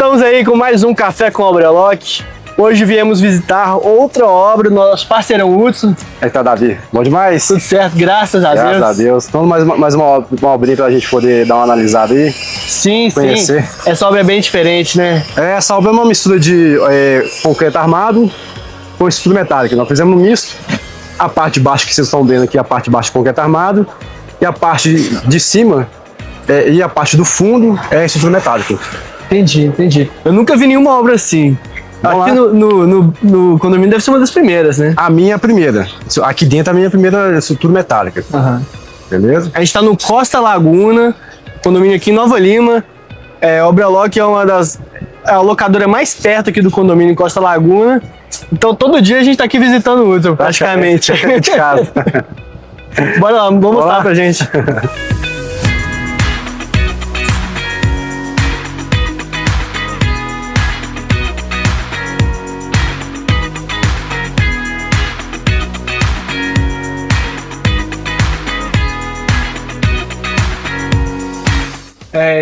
Estamos aí com mais um Café com Obrelock. Hoje viemos visitar outra obra do nosso parceirão Hudson. Aí tá, Davi. Bom demais? Tudo certo, graças a Deus. Graças a Deus. Então, mais uma obrinha pra gente poder dar uma analisada aí. Sim, conhecer. Sim. Essa obra é bem diferente, né? Essa obra é uma mistura de concreto armado com estrutura metálica. Nós fizemos um misto. A parte de baixo que vocês estão vendo aqui é a parte de baixo de concreto armado. E a parte de cima e a parte do fundo é estrutura metálica. Entendi. Eu nunca vi nenhuma obra assim. Aqui no condomínio deve ser uma das primeiras, né? A minha é a primeira. Aqui dentro a minha é a primeira estrutura metálica. Beleza? A gente tá no Costa Laguna, condomínio aqui em Nova Lima. Obrelock é uma das... a locadora mais perto aqui do condomínio em Costa Laguna. Então todo dia a gente tá aqui visitando o Hudson, praticamente. De casa. Bora lá, vamos mostrar pra gente.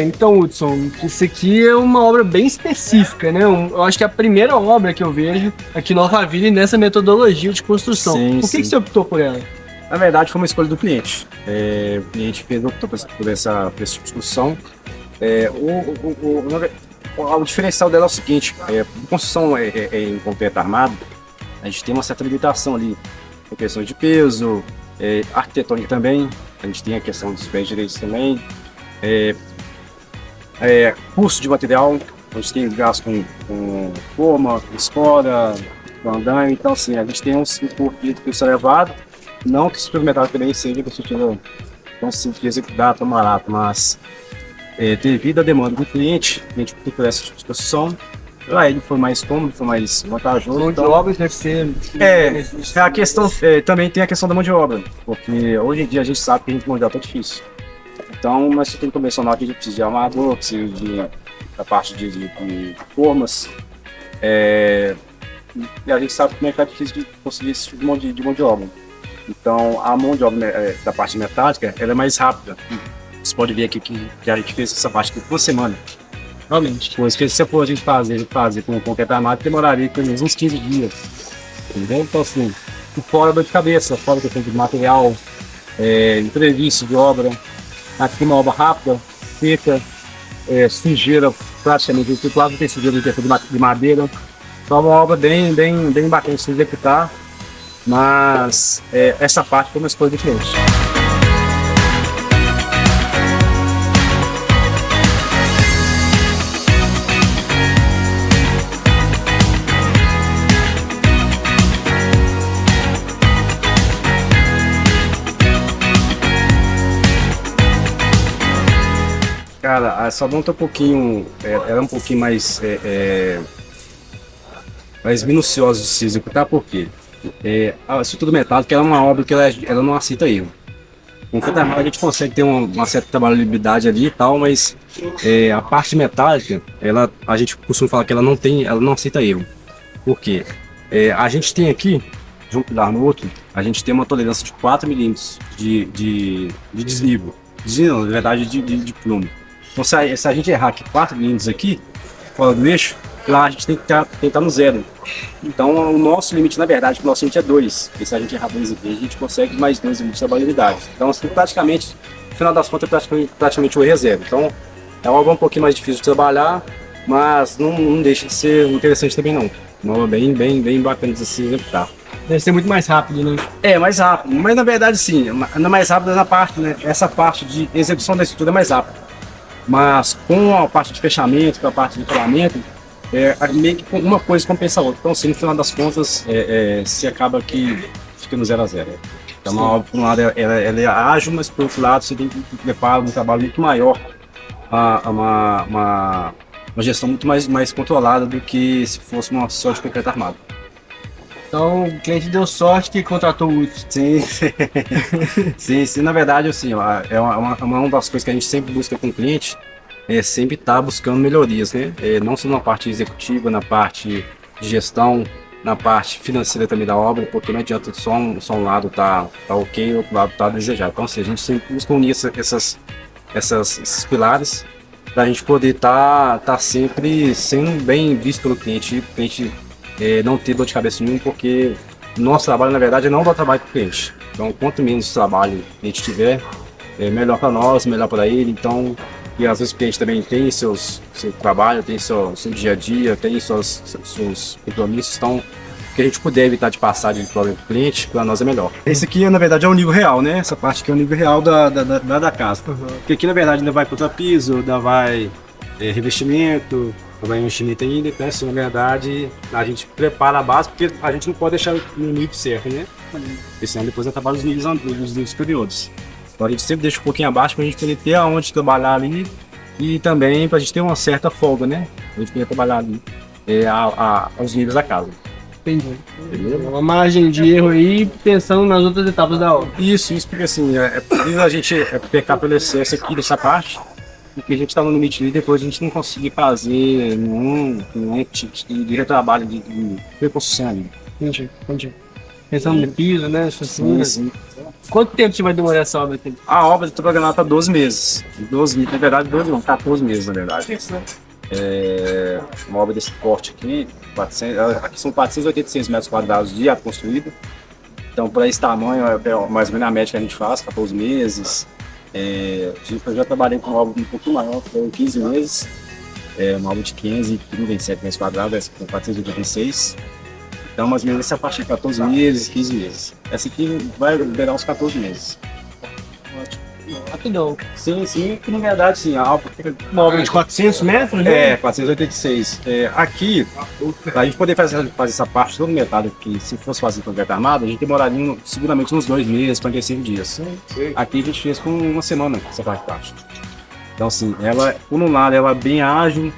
Então, Hudson, isso aqui é uma obra bem específica, né? Eu acho que é a primeira obra que eu vejo aqui em Nova Vila nessa metodologia de construção. Por que você optou por ela? Na verdade, foi uma escolha do cliente. O cliente optou por esse tipo de construção. O diferencial dela é o seguinte: a construção em concreto armado, a gente tem uma certa limitação ali, em questão de peso, arquitetônica também, a gente tem a questão dos pés direitos também. Custo de material, a gente tem gasto com forma, com escola, com andaime, então assim, a gente tem um custo elevado, não que o estrutura metálica também seja com sentido tão simples de executar, tão barato, mas devido à demanda do cliente, a gente procura essa tipo de construção. Para ele foi mais cômodo, foi mais vantajoso. Mão de obra deve ser... a questão, também tem a questão da mão de obra, porque hoje em dia a gente sabe que a gente mão de obra é difícil. Então, nós tem que convencionar que a gente precisa de armador, precisa da parte de formas. E a gente sabe como é que é difícil de conseguir esse tipo de mão de obra. Então, a mão de obra da parte metálica, ela é mais rápida. Você pode ver aqui que a gente fez essa parte aqui por uma semana. Realmente. Pois que se for a gente fazer com concreto armado, demoraria pelo menos uns 15 dias. Entendeu? Então, assim, fora dor de cabeça, fora questão de material, imprevisto de obra. Aqui uma obra rápida, seca, sujeira praticamente, quase não tem sujeira de madeira. Então é uma obra bem bacana de se executar, mas essa parte foi uma escolha do cliente. Cara, a Sabão tá um pouquinho, ela é um pouquinho mais minuciosa de se executar, porque a estrutura metálica ela é uma obra que ela não aceita erro. Com concreto armado a gente consegue ter uma certa trabalhabilidade ali e tal, mas a parte metálica, a gente costuma falar que ela não aceita erro. Por quê? A gente tem aqui, de um pilar no outro, a gente tem uma tolerância de 4 milímetros de desnível. Desnível, na verdade, de plume. Então, se a gente errar aqui 4 milímetros aqui, fora do eixo, lá a gente tem que estar no zero. Então, o nosso limite, na verdade, o nosso limite é 2. E se a gente errar 2 aqui, a gente consegue mais 2 limites de trabalhabilidade. Então, assim, praticamente, no final das contas, praticamente o erro é zero. Então, é uma obra um pouquinho mais difícil de trabalhar, mas não deixa de ser interessante também não. Uma obra bem bacana de se executar. Deve ser muito mais rápido, né? Mais rápido, mas na verdade sim, não é mais rápido na parte, né? Essa parte de execução da estrutura é mais rápida. Mas com a parte de fechamento, com a parte de acabamento, meio que uma coisa compensa a outra. Então, assim, no final das contas, se acaba que fica no 0 a 0. Então, uma obra, por um lado, ela é ágil, mas por outro lado, você tem que preparar um trabalho muito maior, uma gestão muito mais controlada do que se fosse uma só de concreto armado. Então, o cliente deu sorte que contratou o Hudson. Sim, na verdade, assim, uma das coisas que a gente sempre busca com o cliente é sempre estar buscando melhorias, né? Não só na parte executiva, na parte de gestão, na parte financeira também da obra, porque não adianta só um lado tá ok e o outro lado tá desejado. Então, assim, a gente sempre busca unir esses pilares para a gente poder tá sempre sendo bem visto pelo cliente, o cliente não ter dor de cabeça nenhuma, porque nosso trabalho, na verdade, é não dar trabalho para o cliente. Então, quanto menos trabalho a gente tiver, melhor para nós, melhor para ele. Então, e às vezes o cliente também tem seu trabalho, tem seu dia a dia, tem seus compromissos. Então, o que a gente puder evitar de passar de problema para o cliente, para nós é melhor. Esse aqui, na verdade, é o nível real, né? Essa parte aqui é o nível real da casa. Porque aqui, na verdade, ainda vai contrapiso, ainda vai revestimento, vai investimento ainda. Então, assim, na verdade, a gente prepara a base, porque a gente não pode deixar no nível certo, né? Porque senão depois vai trabalhar os níveis superiores. Então a gente sempre deixa um pouquinho abaixo para a gente poder ter aonde trabalhar ali e também para a gente ter uma certa folga, né? A gente poder trabalhar ali aos níveis da casa. Entendi. Uma margem de erro aí, pensando nas outras etapas da obra. Isso, porque assim, a gente pecar pelo excesso aqui dessa parte, porque a gente está no limite ali, depois a gente não conseguir fazer nenhum tipo de retrabalho de reconstrução ali. Entendi. Pensando no piso, né? Sim. Quanto tempo você vai demorar essa obra aqui? A obra está programada para 12 meses. 12, na verdade, 12 não, 14 meses, na verdade. Uma obra desse porte aqui, aqui são 486 metros quadrados de área construída. Então, para esse tamanho, é mais ou menos a média que a gente faz, 14 meses. Eu já trabalhei com uma obra um pouquinho maior, foi 15 meses. Uma obra de 537 metros quadrados, essa com 486. Então, mais ou menos essa parte de 14 meses, 15 meses. Essa aqui vai liberar uns 14 meses. Rapidão. Sim, que na verdade, sim. Uma obra de 400 metros, né? 486. Aqui, pra gente poder fazer essa parte toda metade, que se fosse fazer concreto armado, a gente demoraria seguramente uns 2 meses, 45 dias. Aqui a gente fez com uma semana essa parte de baixo. Então, assim, por um lado, ela é bem ágil,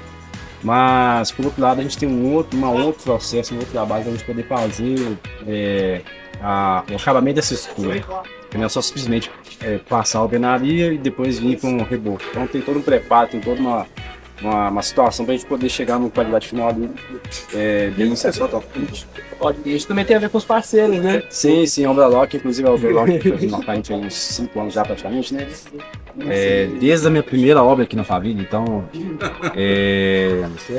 mas por outro lado, a gente tem um outro processo, um outro trabalho para a gente poder fazer o acabamento dessa estrutura. Não é só simplesmente passar a alvenaria e depois vir com o reboco. Então tem todo um preparo, tem toda uma situação para a gente poder chegar numa qualidade final ali bem sensacional. Isso também tem a ver com os parceiros, né? Sim, a Obralock, inclusive a Obralock fez uma frente há uns 5 anos já praticamente, né? Desde a minha primeira obra aqui na família, então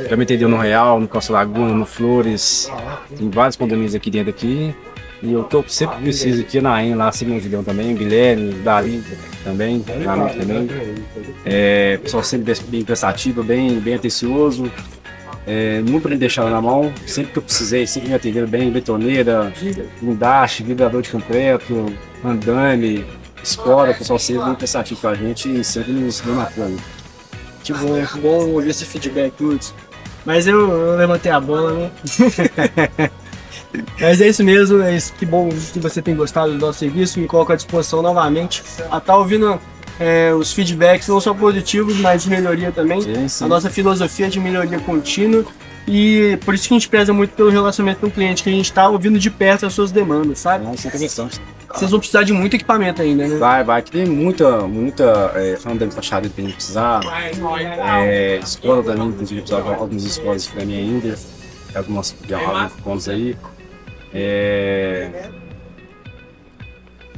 já me entendeu no Real, no Costa Laguna, no Flores, tem vários condomínios aqui dentro aqui. E o que eu sempre preciso aqui na EN, lá Simão Julião também, o Guilherme, o Dali também, pessoal sempre bem prestativo, bem atencioso, nunca me deixaram na mão, sempre que eu precisei, sempre me atenderam bem, betoneira, guindaste, vibrador de concreto, andame, escola, o pessoal sempre bem prestativo com a gente e sempre nos deu na frente. Que bom ouvir esse feedback, Lutz. Mas eu levantei a bola, né? Mas é isso mesmo, que bom que você tem gostado do nosso serviço, me coloco à disposição novamente a estar ouvindo os feedbacks, não só positivos, mas de melhoria também. Sim. A nossa filosofia de melhoria contínua e por isso que a gente preza muito pelo relacionamento com o cliente, que a gente está ouvindo de perto as suas demandas, sabe? Isso é interessante. Vocês vão precisar de muito equipamento ainda, né? Vai, que tem muita andando fachada que a gente precisar, escola também, tem que precisar de algumas escolas para mim ainda, alguns pontos aí.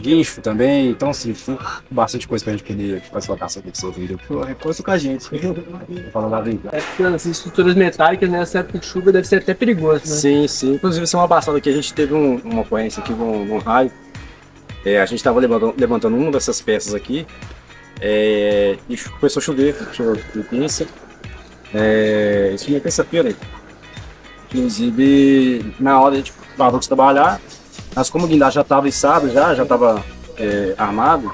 Guincho também, então assim, tem bastante coisa pra gente poder fazer locação aqui do seu vídeo. Conta com a gente. Falando lá dentro. As estruturas metálicas nessa época de chuva deve ser até perigoso, né? Sim. Inclusive, semana passada aqui a gente teve uma ocorrência aqui num raio. A gente estava levantando uma dessas peças aqui e começou a chover, intensa. Isso foi na terça-feira. Inclusive, na hora a gente parou de trabalhar, mas como o guindaste já estava içado, já estava armado,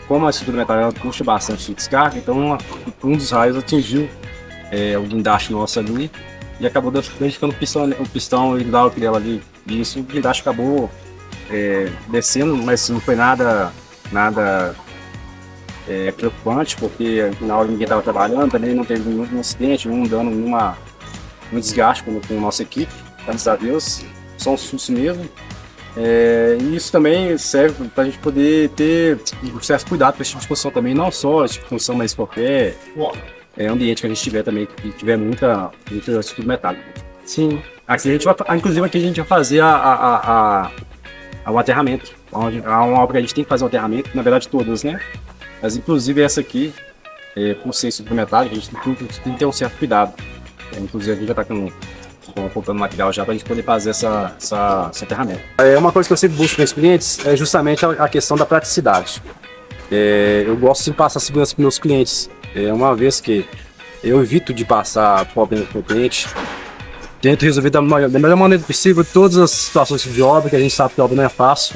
como a estrutura metálica puxa bastante de descarga, então um dos raios atingiu o guindaste nosso ali e acabou danificando o pistão hidráulico dela ali. E isso, o guindaste acabou descendo, mas não foi nada preocupante, porque na hora ninguém estava trabalhando, também não teve nenhum acidente, nenhum dano, um desgaste com a nossa equipe, graças a Deus, só um susto mesmo. E isso também serve para a gente poder ter um certo cuidado com esse tipo de construção também, não só esse tipo de construção, mas qualquer ambiente que a gente tiver também, que tiver muita estrutura metálica. Sim. Inclusive aqui a gente vai fazer o aterramento, onde há uma obra que a gente tem que fazer o aterramento, na verdade todas, né? Mas inclusive essa aqui, por ser estrutura metálica, a gente tem que ter um certo cuidado. Inclusive, a gente já está comprando material já para a gente poder fazer essa ferramenta. Uma coisa que eu sempre busco com os clientes é justamente a questão da praticidade. Eu gosto de passar segurança para meus clientes, uma vez que eu evito de passar problemas para o cliente, tento resolver da melhor maneira possível todas as situações de obra, que a gente sabe que a obra não é fácil,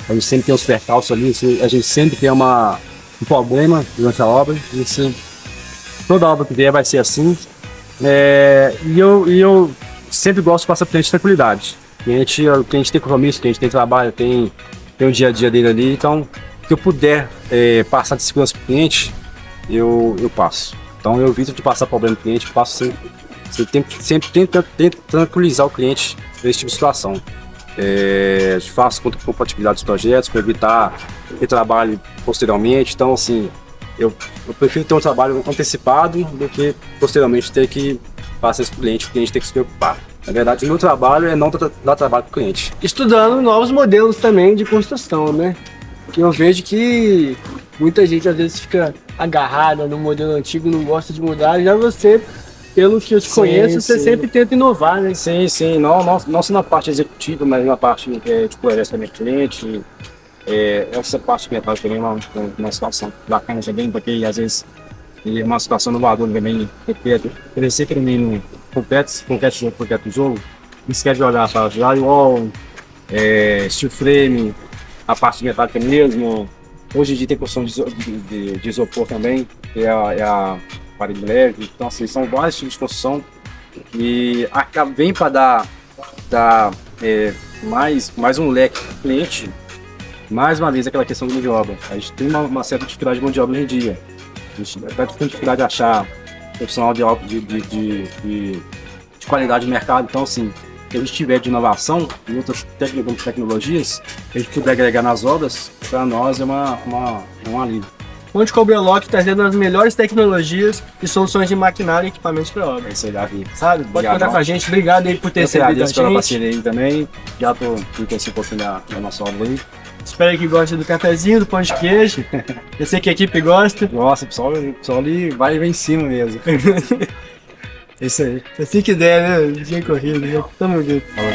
a gente sempre tem os percalços ali, a gente sempre tem um problema durante a obra, toda obra que vier vai ser assim. E eu sempre gosto de passar para o cliente tranquilidade. O cliente tem compromisso, o cliente tem trabalho, tem o dia a dia dele ali, então se eu puder passar de segurança para o cliente, eu passo. Então eu evito de passar problema para o cliente, passo sempre tento tranquilizar o cliente nesse tipo de situação. Faço compatibilidade dos projetos para evitar que trabalhe posteriormente. Então, assim, eu prefiro ter um trabalho antecipado do que posteriormente ter que passar isso para o cliente ter que se preocupar. Na verdade, o meu trabalho é não dar trabalho para o cliente. Estudando novos modelos também de construção, né? Que eu vejo que muita gente às vezes fica agarrada no modelo antigo, não gosta de mudar. Já você, pelo que eu te conheço, você sempre tenta inovar, né? Sim. Não só na parte executiva, mas na parte de gerenciamento cliente. Essa parte mental também é uma situação bacana também, porque às vezes é uma situação inovadora também. Crescer que nem compete jogo, isso quer jogar para drywall, steel frame, a parte metálica mesmo. Hoje em dia tem construção de isopor também, que é a parede leve. Então, assim, são vários tipos de construção e vem para dar mais um leque para o cliente. Mais uma vez, aquela questão de mão de obra. A gente tem uma certa dificuldade de mão de obra hoje em dia. A gente tem dificuldade de achar profissional de qualidade de mercado. Então, assim, se a gente tiver de inovação em outras tecnologias, a gente puder agregar nas obras, para nós é um alívio. Monte Cobra Lock trazendo as melhores tecnologias e soluções de maquinário e equipamentos para obra. É isso aí, Davi. Sabe? Pode contar com a gente. Obrigado aí por ter recebido a gente. Pela parceria aí também. Já tô conhecendo um pouquinho da nossa obra aí. Espero que goste do cafezinho, do pão de queijo. Eu sei que a equipe gosta. Nossa, o pessoal ali vai em cima mesmo. É isso aí. Assim que der, né? Dia corrido, né? Tamo junto. Fala,